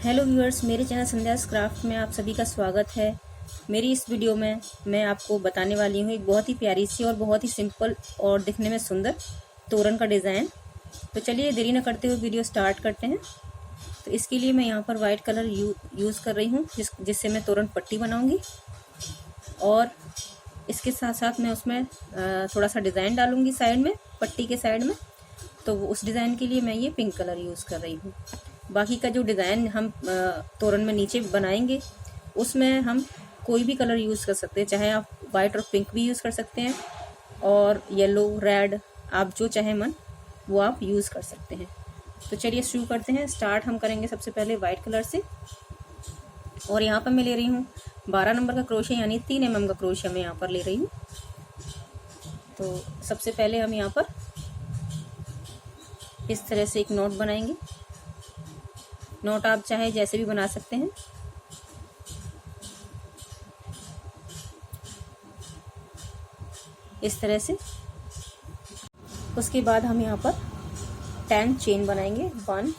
Hello viewers, मेरे channel संध्यास craft में आप सभी का स्वागत है। मेरी इस वीडियो में मैं आपको बताने वाली हूँ एक बहुत ही प्यारी सी और बहुत ही सिंपल और दिखने में सुंदर तोरण का डिज़ाइन। तो चलिए देरी न करते हुए वीडियो स्टार्ट करते हैं। तो इसके लिए मैं यहाँ पर वाइट कलर यूज़ कर रही हूँ जिससे मैं तोरण पट्टी बनाऊँगी, और इसके साथ साथ मैं उसमें थोड़ा सा डिज़ाइन डालूँगी साइड में, पट्टी के साइड में। तो उस डिज़ाइन के लिए मैं ये पिंक कलर यूज़ कर रही हूँ। बाकी का जो डिज़ाइन हम तोरण में नीचे बनाएंगे उसमें हम कोई भी कलर यूज़ कर सकते हैं, चाहे आप वाइट और पिंक भी यूज़ कर सकते हैं, और येलो, रेड, आप जो चाहे मन वो आप यूज़ कर सकते हैं। तो चलिए शुरू करते हैं। स्टार्ट हम करेंगे सबसे पहले वाइट कलर से, और यहाँ पर मैं ले रही हूँ 12 नंबर का क्रोशिया, यानी 3 mm का क्रोशिया मैं यहाँ पर ले रही हूँ। तो सबसे पहले हम यहाँ पर इस तरह से एक नोट बनाएंगे। नोट आप चाहे जैसे भी बना सकते हैं। इस तरह से। उसके बाद हम यहाँ पर 10 चेन बनाएंगे। 1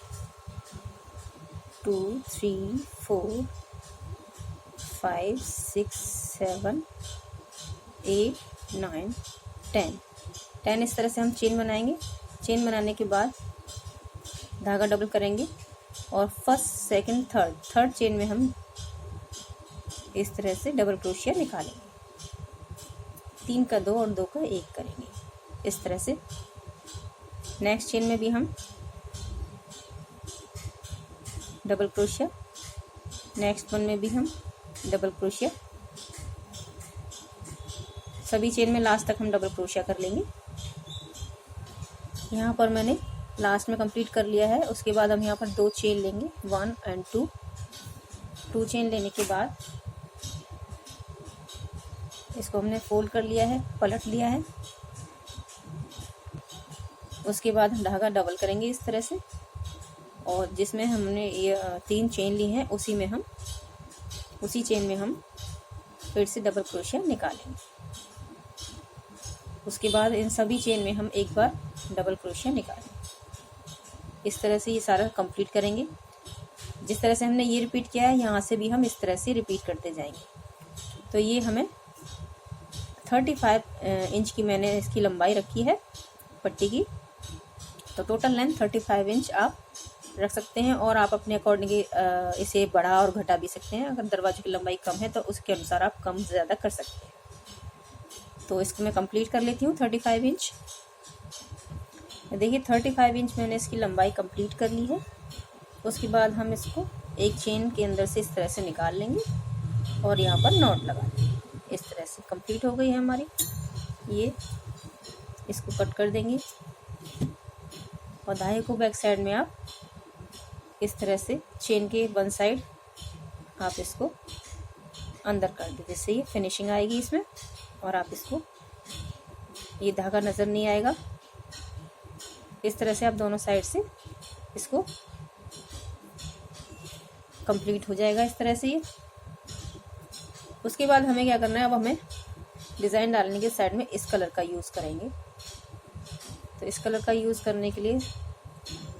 2 3 4 5 6 7 8 9 10 इस तरह से हम चेन बनाएंगे। चेन बनाने के बाद धागा डबल करेंगे, और फर्स्ट, सेकंड, थर्ड चेन में हम इस तरह से डबल क्रोशिया निकालेंगे। 3 का 2 और 2 का 1 करेंगे इस तरह से। नेक्स्ट चेन में भी हम डबल क्रोशिया, नेक्स्ट वन में भी हम डबल क्रोशिया, सभी चेन में लास्ट तक हम डबल क्रोशिया कर लेंगे। यहाँ पर मैंने लास्ट में कंप्लीट कर लिया है। उसके बाद हम यहाँ पर 2 चेन लेंगे, 1 और 2 चेन लेने के बाद इसको हमने फोल्ड कर लिया है, पलट लिया है। उसके बाद हम धागा डबल करेंगे इस तरह से, और जिसमें हमने ये 3 चेन ली हैं उसी चेन में हम फिर से डबल क्रोशिया निकालेंगे। उसके बाद इन सभी चेन में हम एक बार डबल क्रोशिया निकालेंगे। इस तरह से ये सारा कंप्लीट करेंगे। जिस तरह से हमने ये रिपीट किया है, यहाँ से भी हम इस तरह से रिपीट करते जाएंगे। तो ये हमें 35 इंच की मैंने इसकी लंबाई रखी है पट्टी की। तो टोटल लेंथ 35 इंच आप रख सकते हैं, और आप अपने अकॉर्डिंग इसे बढ़ा और घटा भी सकते हैं। अगर दरवाजे की लंबाई कम है तो उसके अनुसार आप कम ज़्यादा कर सकते हैं। तो इसको मैं कंप्लीट कर लेती हूँ 35 इंच। देखिए 35 इंच मैंने इसकी लंबाई कंप्लीट कर ली है। उसके बाद हम इसको एक चेन के अंदर से इस तरह से निकाल लेंगे, और यहाँ पर नॉट लगा देंगे। इस तरह से कंप्लीट हो गई है हमारी ये। इसको कट कर देंगे, और धागे को बैक साइड में आप इस तरह से चेन के वन साइड आप इसको अंदर कर दें, जिससे ये फिनिशिंग आएगी इसमें, और आप इसको, ये धागा नज़र नहीं आएगा। इस तरह से आप दोनों साइड से इसको कंप्लीट हो जाएगा इस तरह से ये। उसके बाद हमें क्या करना है, अब हमें डिज़ाइन डालने के साइड में इस कलर का यूज़ करेंगे। तो इस कलर का यूज़ करने के लिए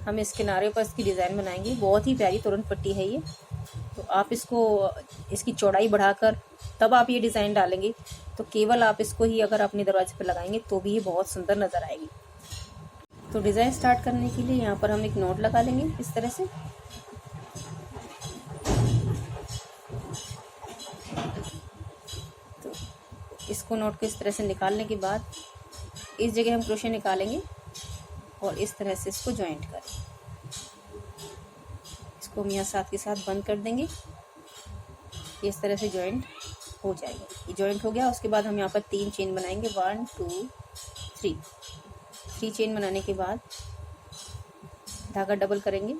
हम इस किनारे पर इसकी डिज़ाइन बनाएंगे। बहुत ही प्यारी तोरण पट्टी है ये। तो आप इसकी चौड़ाई बढ़ाकर तब आप ये डिज़ाइन डालेंगे, तो केवल आप इसको ही अगर अपने दरवाजे पर लगाएंगे तो भी ये बहुत सुंदर नज़र आएगी। तो डिज़ाइन स्टार्ट करने के लिए यहाँ पर हम एक नोट लगा लेंगे इस तरह से। तो इसको नोट को इस तरह से निकालने के बाद इस जगह हम क्रोशिया निकालेंगे, और इस तरह से इसको जॉइंट करेंगे। इसको हम यहाँ साथ के साथ बंद कर देंगे। इस तरह से जॉइंट हो जाएगा। ये जॉइंट हो गया। उसके बाद हम यहाँ पर 3 चेन बनाएंगे। 1 2 3 चेन बनाने के बाद धागा डबल करेंगे,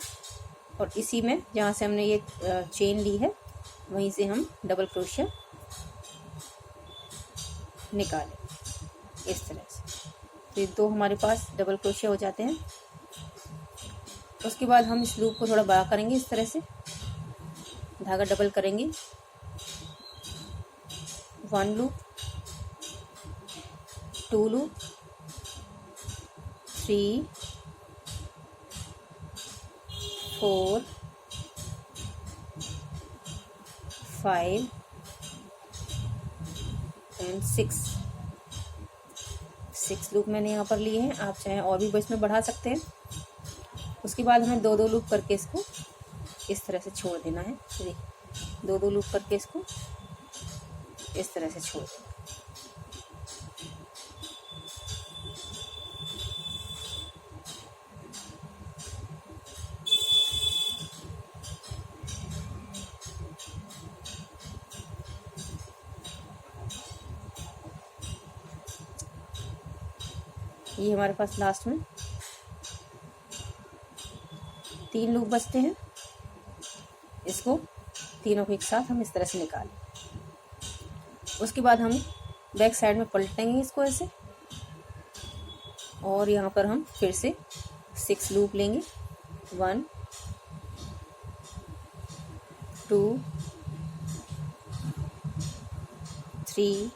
और इसी में जहाँ से हमने ये चेन ली है वहीं से हम डबल क्रोशिया निकालें इस तरह से। तो ये 2 हमारे पास डबल क्रोशिया हो जाते हैं। उसके बाद हम इस लूप को थोड़ा बड़ा करेंगे इस तरह से। धागा डबल करेंगे, 1 लूप, 2 लूप, 3 4 5 एंड 6 लूप मैंने यहाँ पर लिए हैं। आप चाहें और भी इसमें बढ़ा सकते हैं। उसके बाद हमें 2 लूप करके इसको इस तरह से छोड़ देना है। देखिए 2 लूप करके इसको इस तरह से छोड़ देना। ये हमारे पास लास्ट में 3 लूप बचते हैं। इसको तीनों को एक साथ हम इस तरह से निकालें। उसके बाद हम बैक साइड में पलटेंगे इसको ऐसे, और यहाँ पर हम फिर से 6 लूप लेंगे। 1 2 3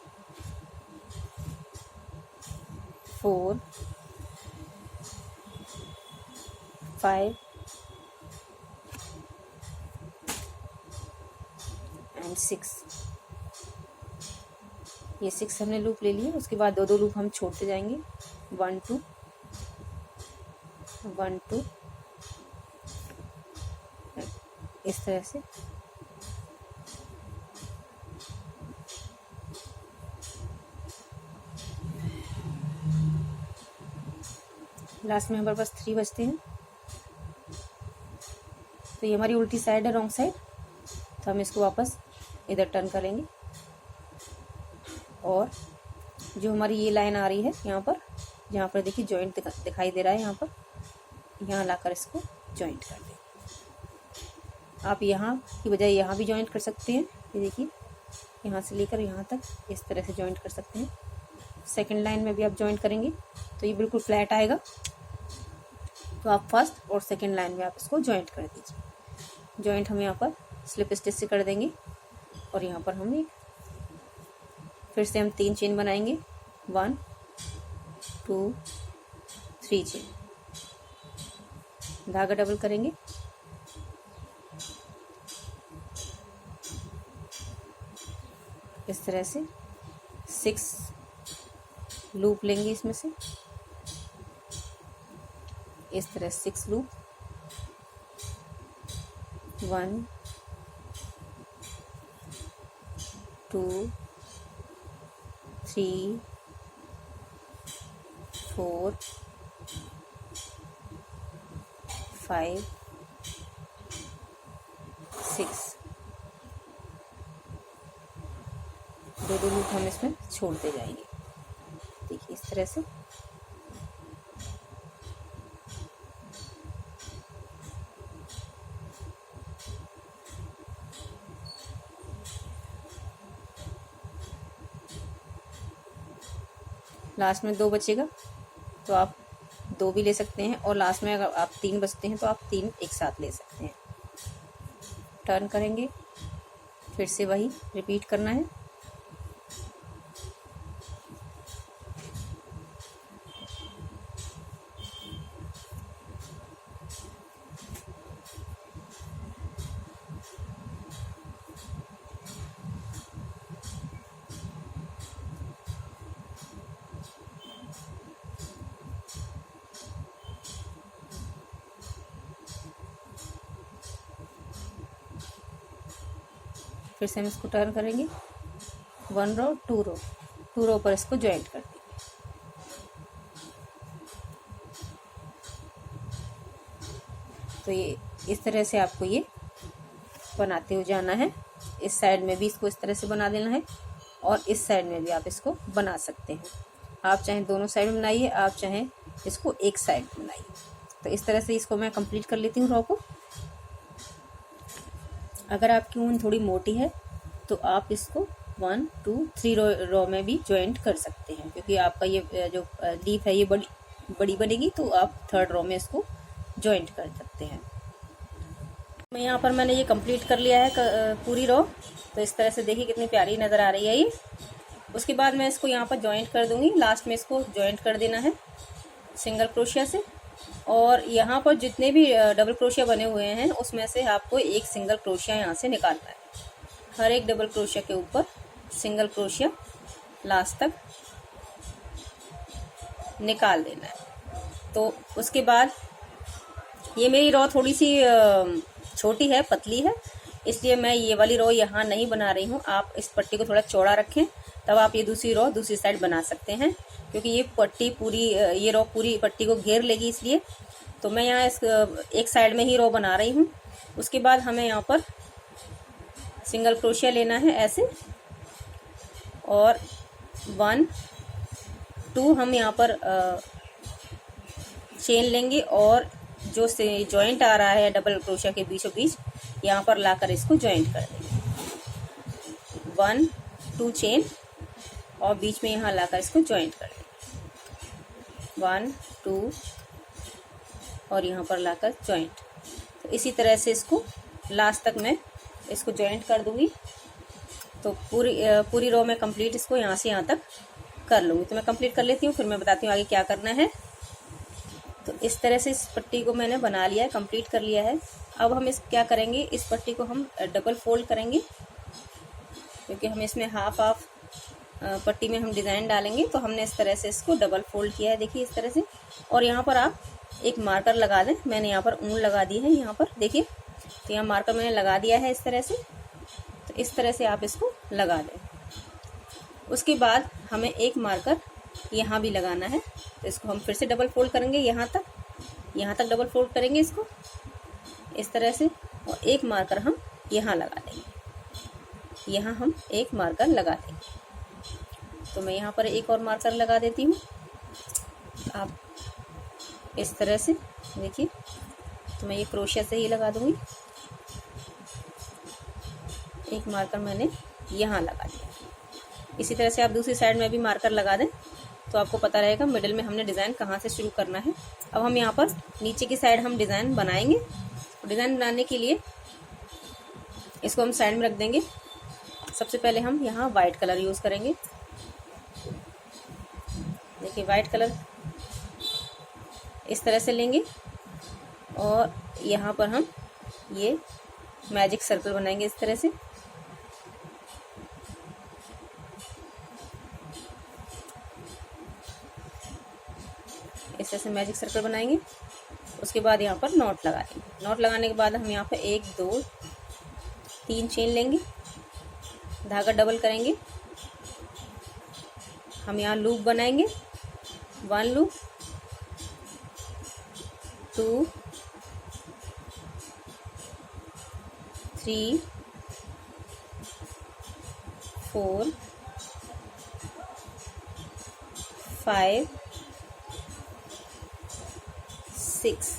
4 5 एंड 6। ये 6 हमने लूप ले लिए। उसके बाद 2 लूप हम छोड़ते जाएंगे। 1 2 1 2 इस तरह से। लास्ट में हमारे पास 3 बचते हैं। तो ये हमारी उल्टी साइड है, रॉन्ग साइड। तो हम इसको वापस इधर टर्न करेंगे, और जो हमारी ये लाइन आ रही है यहाँ पर, जहाँ पर देखिए जॉइंट दिखाई दे रहा है, यहाँ पर यहाँ लाकर इसको जॉइंट कर दें। आप यहाँ की बजाय यहाँ भी जॉइंट कर सकते हैं। ये देखिए यहाँ से लेकर यहाँ तक इस तरह से जॉइंट कर सकते हैं। सेकंड लाइन में भी आप जॉइंट करेंगे तो ये बिल्कुल फ्लैट आएगा। तो आप फर्स्ट और सेकंड लाइन में आप इसको जॉइंट कर दीजिए। जॉइंट हम यहाँ पर स्लिप स्टिच से कर देंगे, और यहाँ पर हम फिर से हम 3 चेन बनाएंगे। 1 2 3 चेन, धागा डबल करेंगे, इस तरह से 6 लूप लेंगे। इसमें से इस तरह 6 लूप। 1 2 3 4 5 6। 2 लूप हम इसमें छोड़ते जाएंगे। देखिए इस तरह से। लास्ट में 2 बचेगा तो आप 2 भी ले सकते हैं, और लास्ट में अगर आप 3 बचते हैं तो आप 3 एक साथ ले सकते हैं। टर्न करेंगे, फिर से वही रिपीट करना है। फिर से हम इसको टर्न करेंगे। 1 रो 2 रो 2 रो पर इसको ज्वाइंट कर देंगे। तो ये इस तरह से आपको ये बनाते हुए जाना है। इस साइड में भी इसको इस तरह से बना देना है, और इस साइड में भी आप इसको बना सकते हैं। आप चाहें दोनों साइड में बनाइए, आप चाहें इसको एक साइड में बनाइए। तो इस तरह से इसको मैं कंप्लीट कर लेती हूँ रो को। अगर आपकी ऊन थोड़ी मोटी है तो आप इसको 1 2 3 रो में भी ज्वाइंट कर सकते हैं, क्योंकि आपका ये जो लीफ है ये बड़ी बनेगी, तो आप 3rd रो में इसको ज्वाइंट कर सकते हैं। यहाँ पर मैंने ये कंप्लीट कर लिया है पूरी रो। तो इस तरह से देखिए कितनी प्यारी नज़र आ रही है ये। उसके बाद मैं इसको यहाँ पर ज्वाइंट कर दूँगी। लास्ट में इसको ज्वाइंट कर देना है सिंगल क्रोशिया से, और यहाँ पर जितने भी डबल क्रोशिया बने हुए हैं उसमें से आपको एक सिंगल क्रोशिया यहाँ से निकालना है। हर एक डबल क्रोशिया के ऊपर सिंगल क्रोशिया लास्ट तक निकाल देना है। तो उसके बाद ये मेरी रो थोड़ी सी छोटी है, पतली है, इसलिए मैं ये वाली रो यहाँ नहीं बना रही हूँ। आप इस पट्टी को थोड़ा चौड़ा रखें, तब आप ये दूसरी रो दूसरी साइड बना सकते हैं, क्योंकि ये पट्टी पूरी, ये रो पूरी पट्टी को घेर लेगी, इसलिए तो मैं यहाँ इस एक साइड में ही रो बना रही हूँ। उसके बाद हमें यहाँ पर सिंगल क्रोशिया लेना है ऐसे, और 1 2 हम यहाँ पर चेन लेंगे, और जो से जॉइंट आ रहा है डबल क्रोशिया के बीचों बीच, यहाँ पर लाकर इसको जॉइंट कर देंगे। 1 2 चेन, और बीच में यहाँ लाकर इसको जॉइंट कर देंगे। 1 2 और यहाँ पर लाकर जॉइंट। तो इसी तरह से इसको लास्ट तक मैं इसको जॉइंट कर दूंगी। तो पूरी रो में कंप्लीट इसको यहाँ से यहाँ तक कर लूँगी। तो मैं कंप्लीट कर लेती हूँ, फिर मैं बताती हूँ आगे क्या करना है। तो इस तरह से इस पट्टी को मैंने बना लिया है, कंप्लीट कर लिया है। अब हम इस क्या करेंगे, इस पट्टी को हम डबल फोल्ड करेंगे, क्योंकि हम इसमें हाफ पट्टी में हम डिज़ाइन डालेंगे। तो हमने इस तरह से इसको डबल फोल्ड किया है, देखिए इस तरह से। और यहाँ पर आप एक मार्कर लगा दें, मैंने यहाँ पर ऊन लगा दी है, यहाँ पर देखिए। तो यहाँ मार्कर मैंने लगा दिया है इस तरह से। तो इस तरह से आप इसको लगा दें। उसके बाद हमें एक मार्कर यहाँ भी लगाना है। तो इसको हम फिर से डबल फोल्ड करेंगे, यहाँ तक डबल फोल्ड करेंगे इसको इस तरह से, और एक मार्कर हम यहाँ लगा देंगे। यहाँ हम एक मार्कर लगा देंगे। तो मैं यहाँ पर एक और मार्कर लगा देती हूँ, आप इस तरह से देखिए। तो मैं ये क्रोशिया से ही लगा दूंगी। एक मार्कर मैंने यहाँ लगा दिया। इसी तरह से आप दूसरी साइड में भी मार्कर लगा दें, तो आपको पता रहेगा मिडिल में हमने डिज़ाइन कहाँ से शुरू करना है। अब हम यहाँ पर नीचे की साइड हम डिज़ाइन बनाएंगे। डिज़ाइन बनाने के लिए इसको हम साइड में रख देंगे। सबसे पहले हम यहाँ वाइट कलर यूज़ करेंगे। देखिए वाइट कलर इस तरह से लेंगे, और यहाँ पर हम ये मैजिक सर्कल बनाएंगे इस तरह से। इस तरह से मैजिक सर्कल बनाएंगे। उसके बाद यहाँ पर नॉट लगा देंगे। नॉट लगाने के बाद हम यहाँ पर 1 2 3 चेन लेंगे, धागा डबल करेंगे, हम यहाँ लूप बनाएंगे। 1 लूप, 2 3 4 5 6।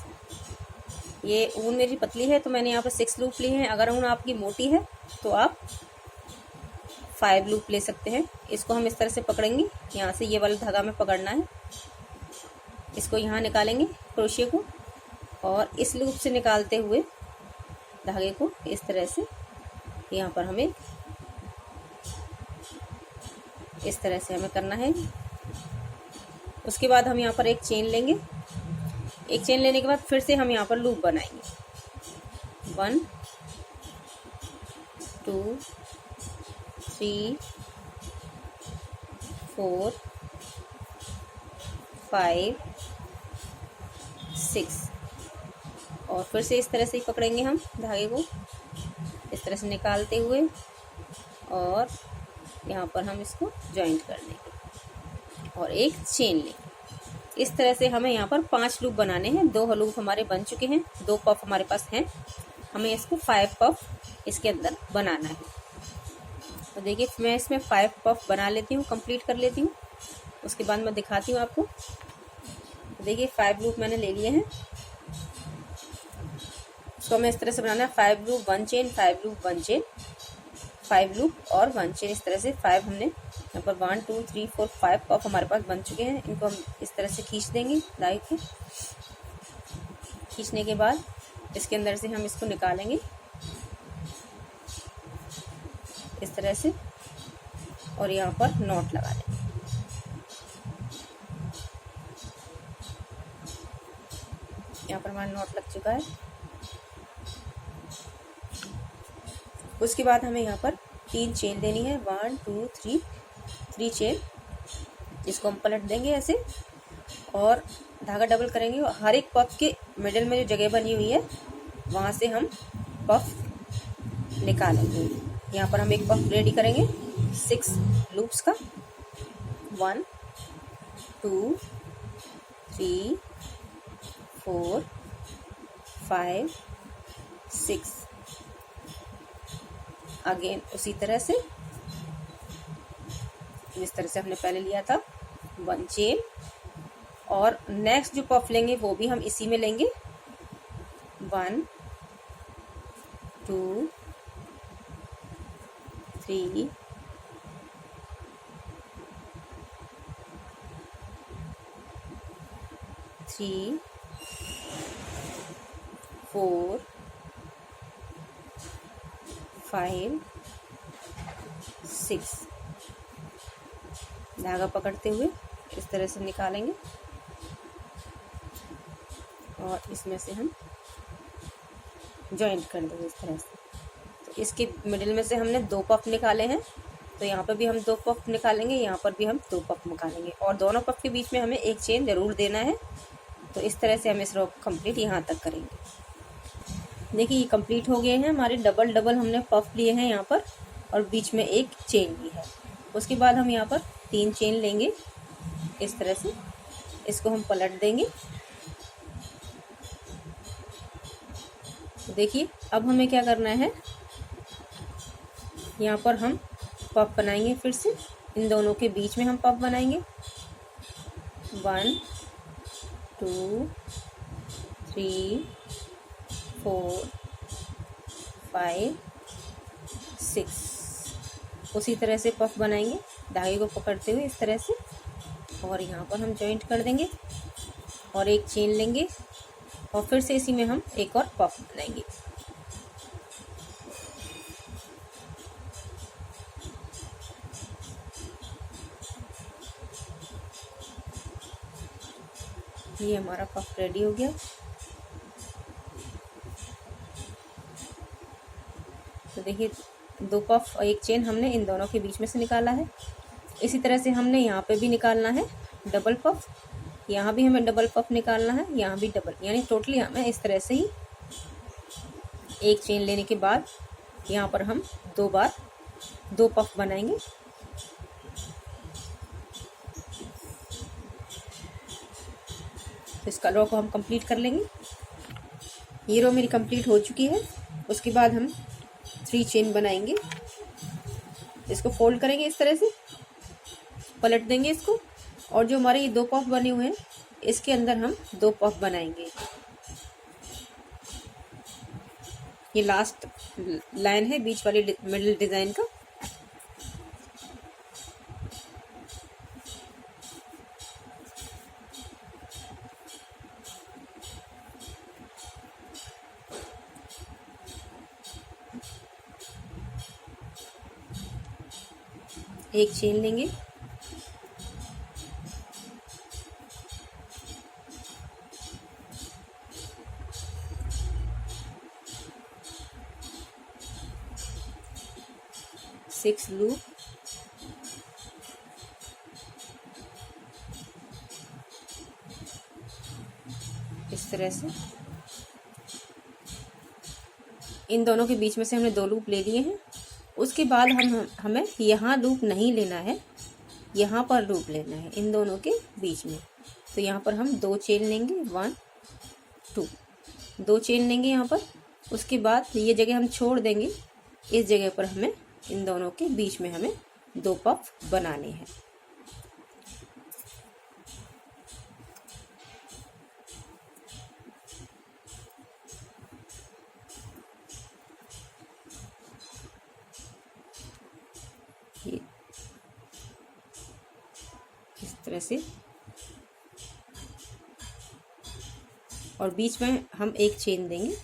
ये ऊन मेरी पतली है तो मैंने यहाँ पर 6 लूप लिए हैं। अगर ऊन आपकी मोटी है तो आप 5 लूप ले सकते हैं। इसको हम इस तरह से पकड़ेंगे, यहाँ से ये वाला धागा में पकड़ना है। इसको यहाँ निकालेंगे क्रोशिया को, और इस लूप से निकालते हुए धागे को इस तरह से यहाँ पर हमें इस तरह से हमें करना है। उसके बाद हम यहाँ पर एक चेन लेंगे। एक चेन लेने के बाद फिर से हम यहाँ पर लूप बनाएंगे। 1 2 3 4 5 6, और फिर से इस तरह से ही पकड़ेंगे हम धागे को, इस तरह से निकालते हुए, और यहाँ पर हम इसको जॉइंट कर देंगे और एक चेन लेंगे। इस तरह से हमें यहाँ पर 5 लूप बनाने हैं। 2 लूप हमारे बन चुके हैं, 2 पफ हमारे पास हैं। हमें इसको 5 पफ इसके अंदर बनाना है। तो देखिए मैं इसमें 5 पफ बना लेती हूँ, कंप्लीट कर लेती हूँ। उसके बाद मैं दिखाती हूँ आपको। तो देखिए 5 लूप मैंने ले लिए हैं। इसको हमें इस तरह से बनाना है। 5 loop 1 chain, 5 loop 1 chain, 5 loop और 1 चेन। इस तरह से 5 हमने यहाँ पर 1 2 3 4 5 पफ हमारे पास बन चुके हैं। इनको हम इस तरह से खींच देंगे धागे को। खींचने के बाद इसके अंदर से हम इसको निकालेंगे इस तरह से, और यहाँ पर नॉट लगा देंगे। यहाँ पर हमारा नॉट लग चुका है। उसके बाद हमें यहाँ पर 3 चेन लेनी है, 1 2 3, 3 चेन। इसको हम पलट देंगे ऐसे और धागा डबल करेंगे और हर एक पफ के मिडिल में जो जगह बनी हुई है वहाँ से हम पफ निकालेंगे। यहाँ पर हम एक पफ रेडी करेंगे 6 लूप्स का, 1 2 3 4 5 6। अगेन उसी तरह से, जिस तरह से हमने पहले लिया था, 1 चेन। और नेक्स्ट जो पफ लेंगे वो भी हम इसी में लेंगे, 1 2 3 3 4 5 6। धागा पकड़ते हुए इस तरह से निकालेंगे और इसमें से हम जॉइंट कर देंगे इस तरह से। तो इसके मिडिल में से हमने 2 पफ निकाले हैं, तो यहाँ पर भी हम 2 पफ निकालेंगे, यहाँ पर भी हम 2 पफ निकालेंगे और दोनों पफ के बीच में हमें एक चेन ज़रूर देना है। तो इस तरह से हम इस रो को कंप्लीट यहाँ तक करेंगे। देखिए ये कंप्लीट हो गए हैं हमारे, डबल डबल हमने पफ लिए हैं यहाँ पर और बीच में एक चेन ली है। उसके बाद हम यहाँ पर 3 चेन लेंगे इस तरह से, इसको हम पलट देंगे। देखिए अब हमें क्या करना है, यहाँ पर हम पफ बनाएंगे, फिर से इन दोनों के बीच में हम पफ बनाएंगे, 1 2 3 4 5 6। उसी तरह से पफ बनाएंगे धागे को पकड़ते हुए इस तरह से, और यहाँ पर हम जॉइंट कर देंगे और एक चेन लेंगे और फिर से इसी में हम एक और पफ बनाएंगे। ये हमारा पफ रेडी हो गया। तो देखिए 2 पफ और एक चेन हमने इन दोनों के बीच में से निकाला है। इसी तरह से हमने यहाँ पे भी निकालना है डबल पफ, यहाँ भी हमें डबल पफ निकालना है, यहाँ भी डबल, यानी टोटली हमें इस तरह से ही एक चेन लेने के बाद यहाँ पर हम 2 बार 2 पफ बनाएंगे। तो इस रो को हम कंप्लीट कर लेंगे। ये रो मेरी कंप्लीट हो चुकी है। उसके बाद हम 3 चेन बनाएंगे, इसको फोल्ड करेंगे इस तरह से, पलट देंगे इसको और जो हमारे ये 2 पफ बने हुए हैं इसके अंदर हम 2 पफ बनाएंगे। ये लास्ट लाइन है बीच वाली मिडिल डिजाइन का। एक चेन लेंगे, सिक्स लूप, इस तरह से इन दोनों के बीच में से हमने 2 लूप ले लिए हैं। उसके बाद हमें यहाँ लूप नहीं लेना है, यहाँ पर लूप लेना है इन दोनों के बीच में। तो यहाँ पर हम 2 चेन लेंगे, 1 2, 2 चेन लेंगे यहाँ पर। उसके बाद ये जगह हम छोड़ देंगे, इस जगह पर हमें इन दोनों के बीच में हमें 2 पफ बनाने हैं। ये इस तरह से, और बीच में हम एक चेन देंगे।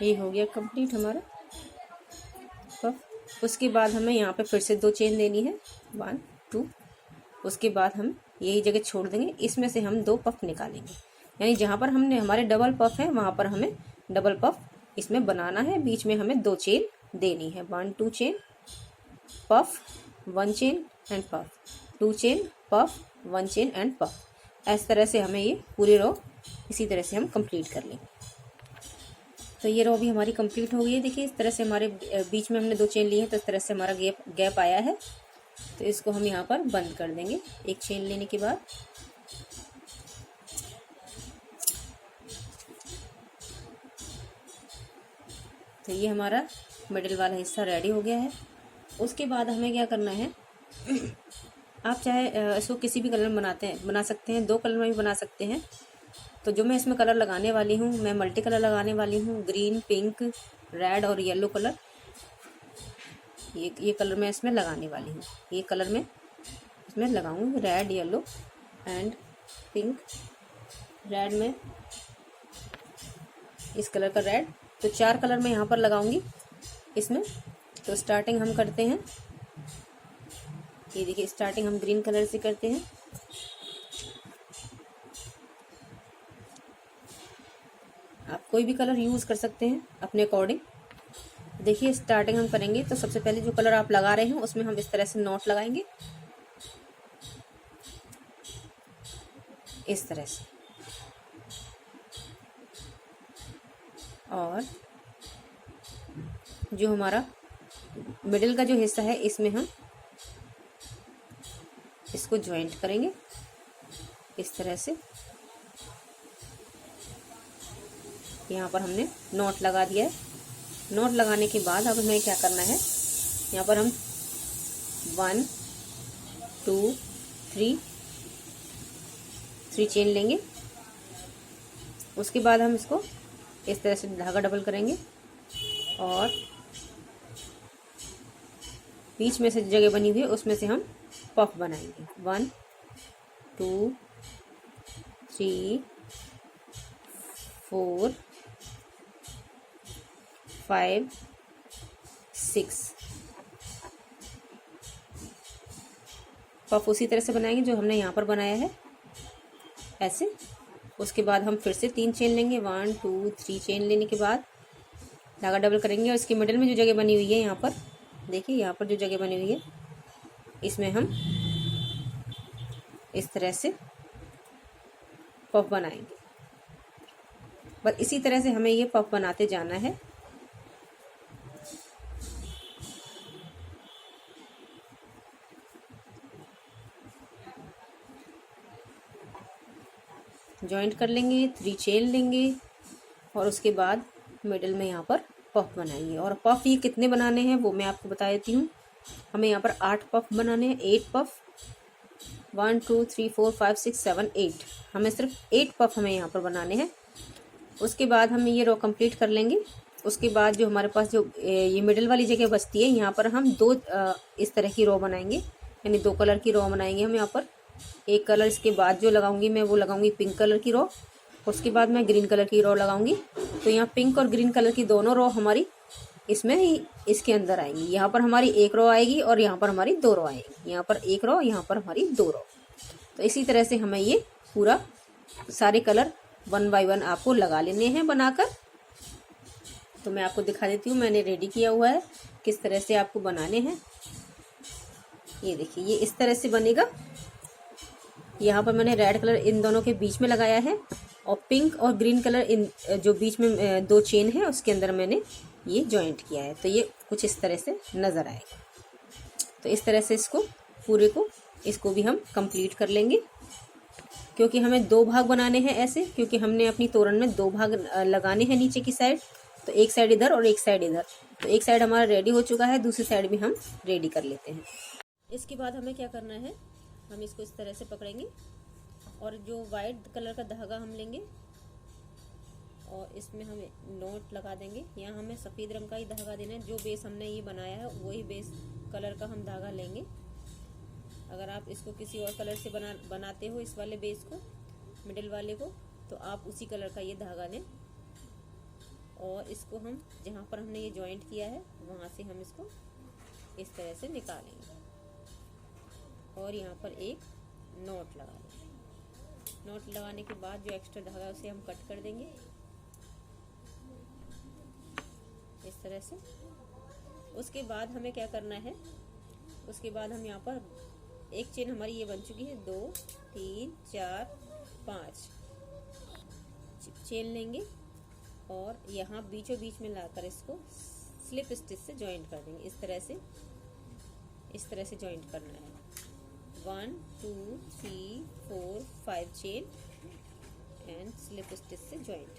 ये हो गया कंप्लीट हमारा पफ। उसके बाद हमें यहाँ पे फिर से 2 चेन लेनी है, 1 2। उसके बाद हम यही जगह छोड़ देंगे, इसमें से हम 2 पफ निकालेंगे, यानी जहाँ पर हमने हमारे डबल पफ है वहाँ पर हमें डबल पफ इसमें बनाना है। बीच में हमें 2 चेन देनी है, 1 2 chain puff, 1 chain and puff, 2 chain puff, 1 chain and puff. इस तरह से हमें ये पूरी रो इसी तरह से हम कंप्लीट कर लेंगे। तो ये रो भी हमारी कंप्लीट हो गई है। देखिए इस तरह से हमारे बीच में हमने 2 चेन ली है, तो इस तरह से हमारा गैप आया है। तो इसको हम यहाँ पर बंद कर देंगे 1 चेन लेने के बाद। तो ये हमारा मिडिल वाला हिस्सा रेडी हो गया है। उसके बाद हमें क्या करना है, आप चाहे इसको किसी भी कलर में बना सकते हैं, 2 कलर में भी बना सकते हैं। तो जो मैं इसमें कलर लगाने वाली हूँ, मैं मल्टी कलर लगाने वाली हूँ, ग्रीन, पिंक, रेड और येलो कलर। ये कलर मैं इसमें लगाने वाली हूँ। ये कलर में इसमें लगाऊंगी, red, yellow and pink. Red में इस कलर का रेड, तो 4 कलर मैं यहाँ पर लगाऊंगी इसमें। तो स्टार्टिंग हम करते हैं, ये देखिए स्टार्टिंग हम ग्रीन कलर से करते हैं। आप कोई भी कलर यूज कर सकते हैं अपने अकॉर्डिंग। देखिए स्टार्टिंग हम करेंगे तो सबसे पहले जो कलर आप लगा रहे हैं उसमें हम इस तरह से नॉट लगाएंगे, इस तरह से। और जो हमारा मिडिल का जो हिस्सा है इसमें हम इसको ज्वाइंट करेंगे इस तरह से। यहाँ पर हमने नॉट लगा दिया है। नॉट लगाने के बाद अब हमें क्या करना है, यहाँ पर हम 1 2 3 चेन लेंगे। उसके बाद हम इसको इस तरह से धागा डबल करेंगे और बीच में से जगह बनी हुई है उसमें से हम पफ बनाएंगे, 1 2 3 4 5 6 पफ उसी तरह से बनाएंगे जो हमने यहाँ पर बनाया है, ऐसे। उसके बाद हम फिर से 3 चेन लेंगे, 1 2 3 चेन लेने के बाद धागा डबल करेंगे और इसके मिडिल में जो जगह बनी हुई है यहाँ पर, देखिए यहाँ पर जो जगह बनी हुई है इसमें हम इस तरह से पफ बनाएंगे। बस इसी तरह से हमें ये पफ बनाते जाना है। जॉइंट कर लेंगे, 3 चेन लेंगे और उसके बाद मिडिल में यहाँ पर पफ बनाएंगे। और पफ ये कितने बनाने हैं वो मैं आपको बता देती हूँ। हमें यहाँ पर 8 पफ बनाने हैं, 8 पफ, 1 2 3 4 5 6 7 8। हमें सिर्फ 8 पफ हमें यहाँ पर बनाने हैं। उसके बाद हम ये रो कंप्लीट कर लेंगे। उसके बाद जो हमारे पास जो ये मिडिल वाली जगह बचती है यहाँ पर हम 2 इस तरह की रो बनाएंगे, यानी 2 कलर की रो बनाएंगे हम यहाँ पर। एक कलर इसके बाद जो लगाऊंगी मैं वो लगाऊंगी पिंक कलर की रो, उसके बाद मैं ग्रीन कलर की रो लगाऊंगी। तो यहाँ पिंक और ग्रीन कलर की दोनों रो हमारी इसमें ही इसके अंदर आएंगी। यहाँ पर हमारी 1 रो आएगी और यहाँ पर हमारी 2 रो आएगी। यहाँ पर 1 रो, यहाँ पर हमारी 2 रो। तो इसी तरह से हमें ये पूरा सारे कलर 1 बाय 1 आपको लगा लेने हैं बनाकर। तो मैं आपको दिखा देती हूँ, मैंने रेडी किया हुआ है किस तरह से आपको बनाने हैं। ये देखिए ये इस तरह से बनेगा। यहाँ पर मैंने रेड कलर इन दोनों के बीच में लगाया है और पिंक और ग्रीन कलर इन जो बीच में 2 चेन है उसके अंदर मैंने ये जॉइंट किया है। तो ये कुछ इस तरह से नज़र आएगा। तो इस तरह से इसको पूरे को इसको भी हम कंप्लीट कर लेंगे, क्योंकि हमें 2 भाग बनाने हैं ऐसे, क्योंकि हमने अपनी तोरण में 2 भाग लगाने हैं नीचे की साइड। तो एक साइड इधर और एक साइड इधर। तो एक साइड हमारा रेडी हो चुका है, दूसरी साइड भी हम रेडी कर लेते हैं। इसके बाद हमें क्या करना है, हम इसको इस तरह से पकड़ेंगे और जो वाइट कलर का धागा हम लेंगे और इसमें हम नॉट लगा देंगे। यहाँ हमें सफ़ेद रंग का ही धागा देना है। जो बेस हमने ये बनाया है वही बेस कलर का हम धागा लेंगे। अगर आप इसको किसी और कलर से बनाते हो इस वाले बेस को, मिडिल वाले को, तो आप उसी कलर का ये धागा लें और इसको हम जहाँ पर हमने ये जॉइंट किया है वहाँ से हम इसको इस तरह से निकालेंगे और यहाँ पर एक नॉट लगा देंगे। नॉट लगाने के बाद जो एक्स्ट्रा धागा उसे हम कट कर देंगे इस तरह से। उसके बाद हमें क्या करना है, उसके बाद हम यहाँ पर एक चेन हमारी ये बन चुकी है, 2 3 4 5 चेन लेंगे और यहाँ बीचों बीच में लाकर इसको स्लिप स्टिच से ज्वाइंट कर देंगे। इस तरह से ज्वाइंट करना है। 1 2 3 4 5 चेन एंड स्लिप स्टिच से joint.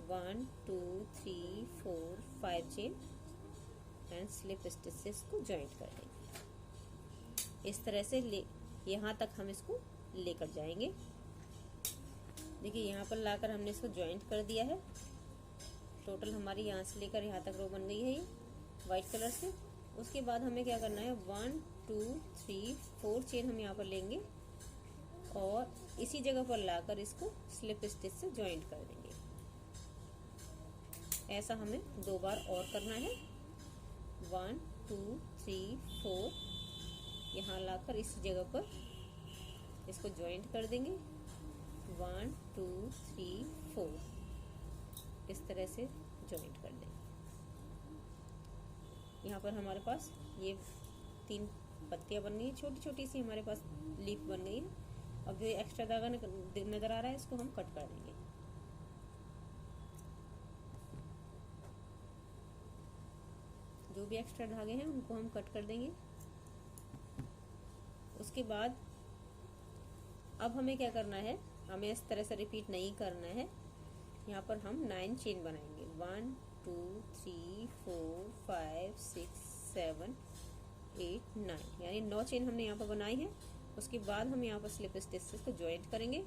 1 2 3 4 5 chain and slip stitch से इसको ज्वाइंट कर देंगे। इस तरह से यहाँ तक हम इसको लेकर जाएंगे। देखिए यहाँ पर लाकर हमने इसको ज्वाइंट कर दिया है। टोटल हमारी यहाँ से लेकर यहाँ तक रो बन गई है ये वाइट कलर से। उसके बाद हमें क्या करना है, 1 2 3 4 चेन हम यहाँ पर लेंगे और इसी जगह पर लाकर इसको स्लिप स्टिच से ज्वाइंट कर देंगे। ऐसा हमें 2 बार और करना है। 1 2 3 4 यहाँ लाकर इसी जगह पर इसको ज्वाइंट कर देंगे। 1 2 3 4 इस तरह से ज्वाइंट कर देंगे। यहाँ पर हमारे पास ये 3 पत्तियां बन गई, छोटी छोटी सी हमारे पास लीफ बन गई है। अब जो एक्स्ट्रा धागा नजर आ रहा है इसको हम कट कर देंगे। जो भी एक्स्ट्रा धागे हैं उनको हम कट कर देंगे। उसके बाद अब हमें क्या करना है, हमें इस तरह से रिपीट नहीं करना है। यहाँ पर हम 9 चेन बनाएंगे। 1 2 3 4 5 6 7 8 9 यानी 9 चेन हमने यहाँ पर बनाई है। उसके बाद हम यहाँ पर स्लिप स्टिच से इसको ज्वाइंट करेंगे।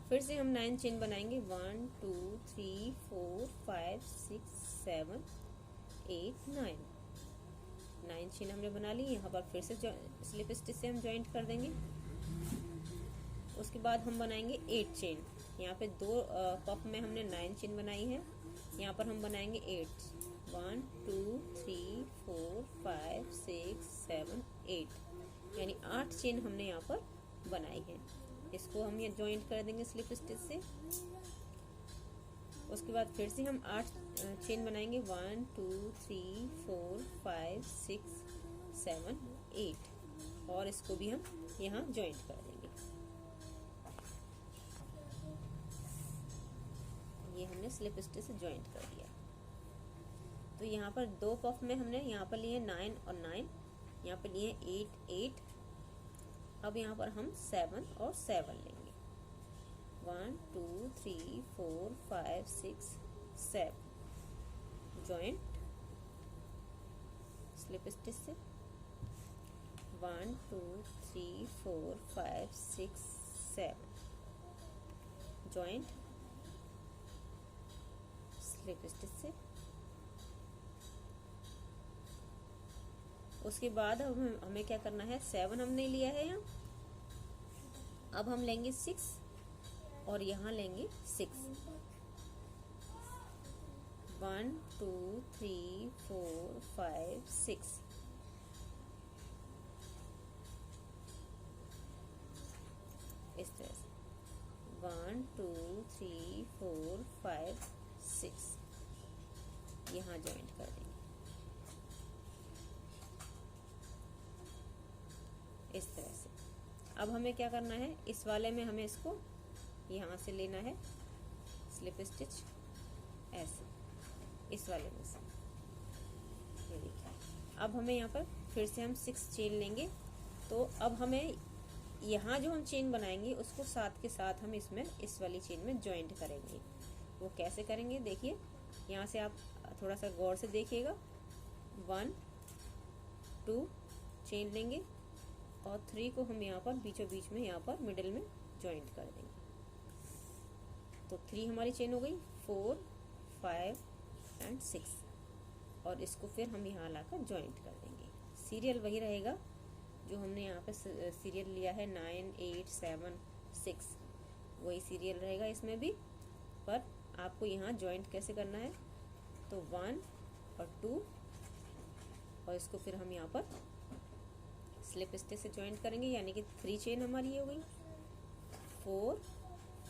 फिर से हम 9 चेन बनाएंगे। 1 2 3 4 5 6 7 8 9 चेन हमने बना ली। यहाँ पर फिर से स्लिप स्टिच से हम ज्वाइंट कर देंगे। उसके बाद हम बनाएंगे 8 चेन। यहाँ पे 2 पफ में हमने 9 चेन बनाई है, यहाँ पर हम बनाएंगे 8। 1 2 3 4 5 6 7 8 यानी 8 चेन हमने यहाँ पर बनाई है। इसको हम ये ज्वाइंट कर देंगे स्लिप स्टिच से। उसके बाद फिर से हम 8 चेन बनाएंगे। 1 2 3 4 5 6 7 8 और इसको भी हम यहाँ ज्वाइंट कर देंगे। ये हमने स्लिप स्टिच से ज्वाइंट कर दिया। तो यहाँ पर 2 पफ में हमने यहाँ पर लिए 9 और 9, यहाँ पर लिए 8 8। अब यहाँ पर हम 7 और 7 लेंगे। 1 2 3 4 5 6 7 ज्वाइंट स्लिप स्टिच से। 1 2 3 4 5 6 7 ज्वाइंट स्लिप स्टिच से। उसके बाद अब हमें क्या करना है, 7 हमने लिया है यहाँ। अब हम लेंगे 6 और यहाँ लेंगे 6। 1 2 3 4 5 6 इस तरह से 1 2 3 4 5 6 यहाँ ज्वाइंट कर देंगे इस तरह से। अब हमें क्या करना है, इस वाले में हमें इसको यहाँ से लेना है स्लिप स्टिच ऐसे, इस वाले में से। ये देखिए अब हमें यहाँ पर फिर से हम 6 चेन लेंगे। तो अब हमें यहाँ जो हम चेन बनाएंगे उसको साथ के साथ हम इसमें इस वाली चेन में ज्वाइंट करेंगे। वो कैसे करेंगे देखिए, यहाँ से आप थोड़ा सा गौर से देखिएगा। 1 2 चेन लेंगे और 3 को हम यहाँ पर बीचों बीच में यहाँ पर मिडिल में ज्वाइंट कर देंगे। तो 3 हमारी चेन हो गई, 4 5 एंड 6 और इसको फिर हम यहाँ लाकर ज्वाइंट कर देंगे। सीरियल वही रहेगा जो हमने यहाँ पे सीरियल लिया है 9 8 7 6, वही सीरियल रहेगा इसमें भी। पर आपको यहाँ ज्वाइंट कैसे करना है तो 1 और 2 और इसको फिर हम यहाँ पर स्लिप स्टिच से ज्वाइंट करेंगे, यानी कि 3 चेन हमारी हो गई, 4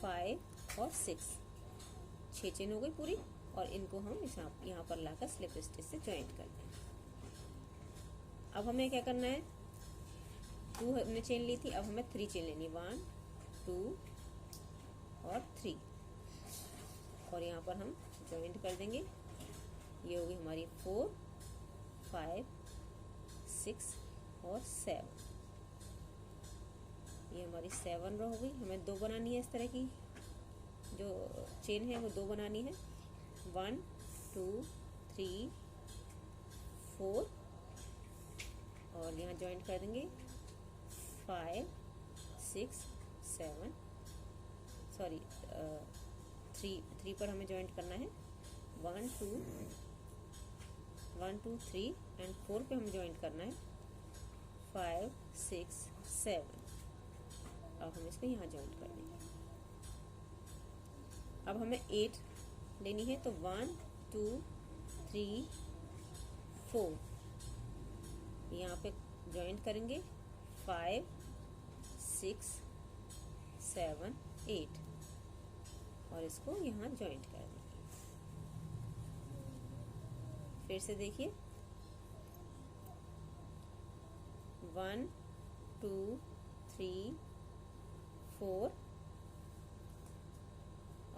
5 और 6 चेन हो गई पूरी। और इनको हम यहाँ पर लाकर स्लिप स्टिच से ज्वाइंट कर देंगे। अब हमें क्या करना है, 2 हमने चेन ली थी, अब हमें 3 चेन लेनी, 1 2 और 3 और यहाँ पर हम ज्वाइंट कर देंगे। ये होगी हमारी 4 5 6 और 7। ये हमारी 7 रो हो गई। हमें 2 बनानी है, इस तरह की जो चेन है वो 2 बनानी है, 1 2 3 4 और यहाँ ज्वाइंट कर देंगे 5 6 7 सॉरी 3 पर हमें ज्वाइंट करना है, 1 2 3 एंड 4 पे हम ज्वाइंट करना है, 5 6 7। अब हम इसको यहाँ ज्वाइंट कर देंगे। अब हमें 8 लेनी है, तो 1 2 3 4 यहाँ पे ज्वाइंट करेंगे, 5 6 7 8 और इसको यहाँ ज्वाइंट कर देंगे। फिर से देखिए, 1 2 3 4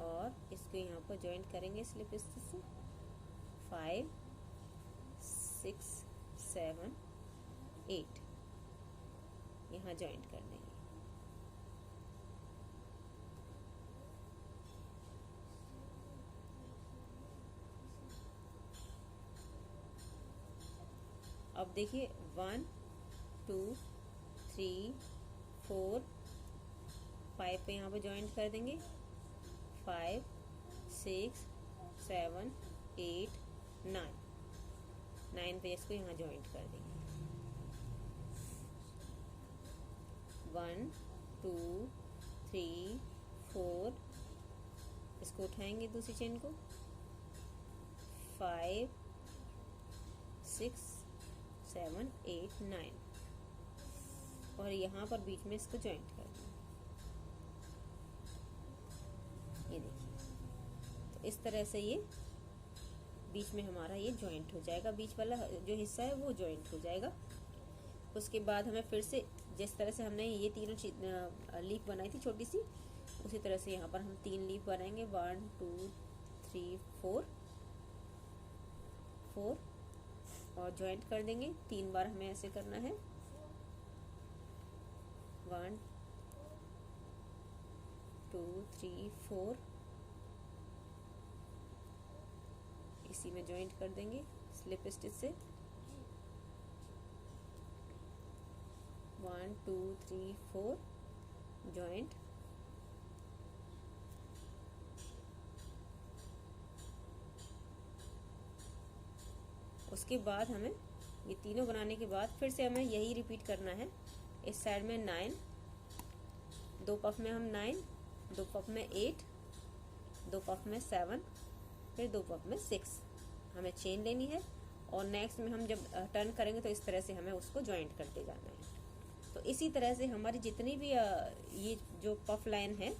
और इसको यहाँ पर ज्वाइंट करेंगे स्लिप स्टिच से, 5 6 7 8 यहाँ ज्वाइंट कर देंगे। अब देखिए 1 2 3 4 5 पे यहाँ पे ज्वाइंट कर देंगे, 5 6 7 8 9 पे इसको यहाँ ज्वाइंट कर देंगे, 1 2 3 4 इसको उठाएंगे दूसरी चेन को, 5 6 7 8 9 और यहाँ पर बीच में इसको ज्वाइंट कर देंगे। ये देखिए, तो इस तरह से ये बीच में हमारा ये ज्वाइंट हो जाएगा, बीच वाला जो हिस्सा है वो ज्वाइंट हो जाएगा। उसके बाद हमें फिर से जिस तरह से हमने ये तीनों लीफ बनाई थी छोटी सी, उसी तरह से यहाँ पर हम 3 लीफ बनाएंगे, 1 2 3 4 और ज्वाइंट कर देंगे। 3 बार हमें ऐसे करना है, 1 2 3 4 इसी में ज्वाइंट कर देंगे स्लिप स्टिच से, 1 2 3 4 ज्वाइंट। उसके बाद हमें ये तीनों बनाने के बाद फिर से हमें यही रिपीट करना है। इस साइड में 9, 2 पफ में हम 9, 2 पफ में 8, 2 पफ में 7, फिर 2 पफ में 6 हमें चेन लेनी है। और नेक्स्ट में हम जब टर्न करेंगे तो इस तरह से हमें उसको ज्वाइंट करते जाना है। तो इसी तरह से हमारी जितनी भी ये जो पफ लाइन है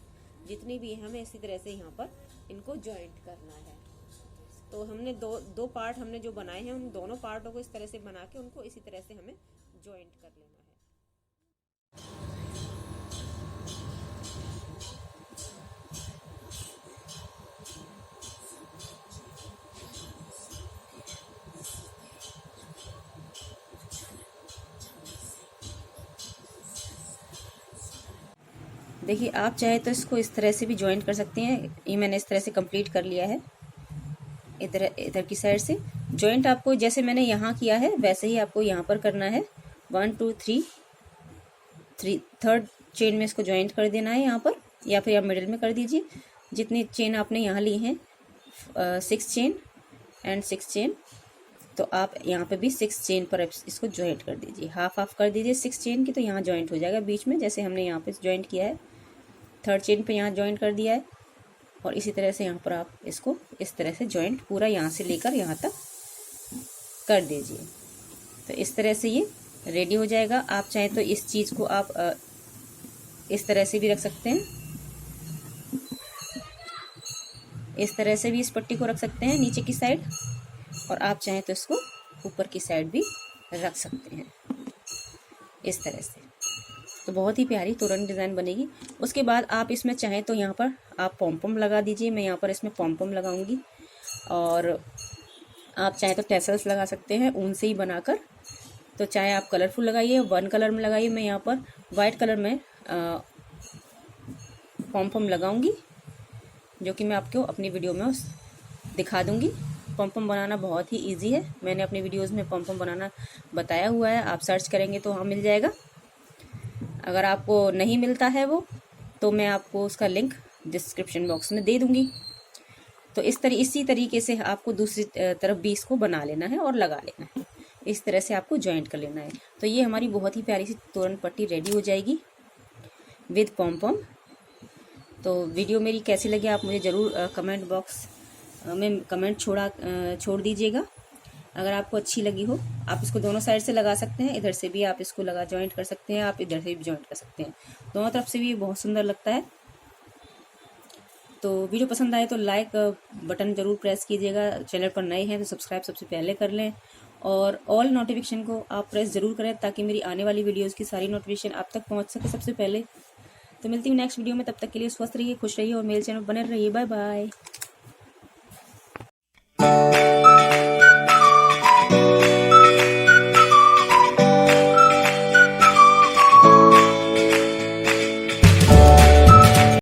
जितनी भी हमें इसी तरह से यहाँ पर इनको ज्वाइंट करना है। तो हमने दो पार्ट हमने जो बनाए हैं उन दोनों पार्टों को इस तरह से बना के उनको इसी तरह से हमें ज्वाइंट कर लेना है। देखिए, आप चाहे तो इसको इस तरह से भी ज्वाइंट कर सकते हैं। ये मैंने इस तरह से कंप्लीट कर लिया है। इधर की साइड से ज्वाइंट आपको जैसे मैंने यहाँ किया है वैसे ही आपको यहाँ पर करना है। 1 2 3 थर्ड चेन में इसको ज्वाइंट कर देना है यहाँ पर, या फिर आप मिडिल में कर दीजिए। जितनी चेन आपने यहाँ ली हैं 6 चेन एंड 6 चेन, तो आप यहाँ पे भी 6 चेन पर इसको ज्वाइंट कर दीजिए। हाफ हाफ कर दीजिए 6 चेन की, तो यहाँ ज्वाइंट हो जाएगा बीच में, जैसे हमने यहाँ पे ज्वाइंट किया है। थर्ड चेन पे यहाँ ज्वाइंट कर दिया है और इसी तरह से यहाँ पर आप इसको इस तरह से जॉइंट पूरा यहाँ से लेकर यहाँ तक कर दीजिए। तो इस तरह से ये रेडी हो जाएगा। आप चाहें तो इस चीज़ को आप इस तरह से भी रख सकते हैं, इस तरह से भी इस पट्टी को रख सकते हैं नीचे की साइड, और आप चाहें तो इसको ऊपर की साइड भी रख सकते हैं इस तरह से। तो बहुत ही प्यारी तोरण डिज़ाइन बनेगी। उसके बाद आप इसमें चाहें तो यहाँ पर आप पॉम लगा दीजिए। मैं यहाँ पर इसमें पॉम लगाऊंगी, और आप चाहें तो टैसल्स लगा सकते हैं ऊन से ही बनाकर। तो चाहे आप कलरफुल लगाइए, वन कलर में लगाइए। मैं यहाँ पर वाइट कलर में पॉम लगाऊंगी, जो कि मैं आपको अपनी वीडियो में दिखा दूंगी। पॉम बनाना बहुत ही इजी है, मैंने अपनी वीडियोस में पॉम बनाना बताया हुआ है, आप सर्च करेंगे तो वहाँ मिल जाएगा। अगर आपको नहीं मिलता है वो, तो मैं आपको उसका लिंक डिस्क्रिप्शन बॉक्स में दे दूंगी। तो इसी तरीके से आपको दूसरी तरफ भी इसको बना लेना है और लगा लेना है। इस तरह से आपको जॉइंट कर लेना है। तो ये हमारी बहुत ही प्यारी सी तोरण पट्टी रेडी हो जाएगी विद पॉम। तो वीडियो मेरी कैसी लगी आप मुझे ज़रूर कमेंट बॉक्स में कमेंट छोड़ दीजिएगा। अगर आपको अच्छी लगी हो, आप इसको दोनों साइड से लगा सकते हैं, इधर से भी आप इसको जॉइंट कर सकते हैं, आप इधर से भी जॉइंट कर सकते हैं। दोनों तरफ से भी बहुत सुंदर लगता है। तो वीडियो पसंद आए तो लाइक बटन ज़रूर प्रेस कीजिएगा। चैनल पर नए हैं तो सब्सक्राइब सबसे पहले कर लें, और ऑल नोटिफिकेशन को आप प्रेस ज़रूर करें, ताकि मेरी आने वाली वीडियोज़ की सारी नोटिफिकेशन आप तक पहुँच सके सबसे पहले। तो मिलती हूँ नेक्स्ट वीडियो में, तब तक के लिए स्वस्थ रहिए, खुश रहिए और मेरे चैनल बने रहिए। Bye bye.